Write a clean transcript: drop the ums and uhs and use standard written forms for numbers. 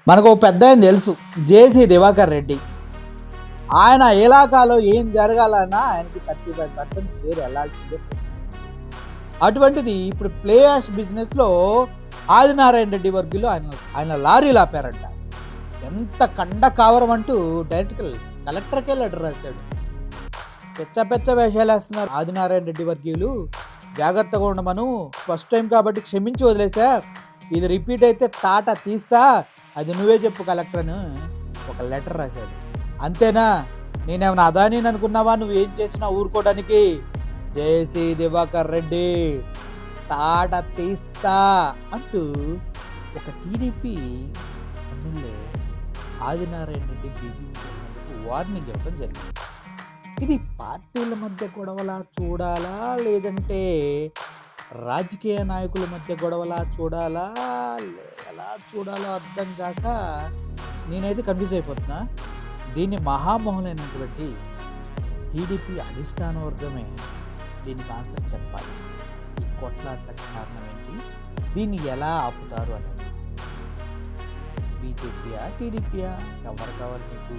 మనకు ఓ పెద్దాయన తెలుసు. జేసీ దివాకర్ రెడ్డి. ఆయన ఇలాకాలో ఏం జరగాలన్నా ఆయనకి 35% షేర్ ఎళ్ళాల్సిందే. అటువంటిది ఇప్పుడు ప్లే యాష్ బిజినెస్‌లో ఆదినారాయణ రెడ్డి వర్గీయులు ఆయన లారీలు ఆపారంట. ఎంత కండ కావరం అంటూ డైరెక్ట్‌గా కలెక్టర్‌కే లెటర్ రాసాడు. పెచ్చ వేషాలేస్తున్నారు ఆదినారాయణ రెడ్డి వర్గీయులు. జాగ్రత్తగా ఉండమను. ఫస్ట్ టైం కాబట్టి క్షమించి వదిలేసా. ఇది రిపీట్ అయితే తాట తీస్తా. అది నువ్వే చెప్పు కలెక్టర్ అని ఒక లెటర్ రాశాడు. అంతేనా? నేనేమన్నా అదానీని అనుకున్నావా నువ్వేం చేసినా ఊరుకోవడానికి? జేసీ దివాకర్ రెడ్డి తాట తీస్తా అంటూ ఒక TDP MLA Adinarayana Reddy BJP warning ఇవ్వడం జరిగింది. ఇది పార్టీల మధ్య గొడవలా చూడాలా? లేదంటే రాజకీయ నాయకుల మధ్య గొడవలా చూడాలా? ఎలా చూడాలో అర్థం కాక నేనైతే కన్‌ఫ్యూజ్ అయిపోతున్నా. దీన్ని మహామహులైనటువంటి టీడీపీ అధిష్టాన వర్గమే దీనికి ఆన్సర్ చెప్పాలి. ఈ కొట్లాటలకు కారణం ఏంటి? దీన్ని ఎలా ఆపుతారు అనేది. బీజేపీయా? టీడీపీయా? ఎవరు కావాలి మీకు?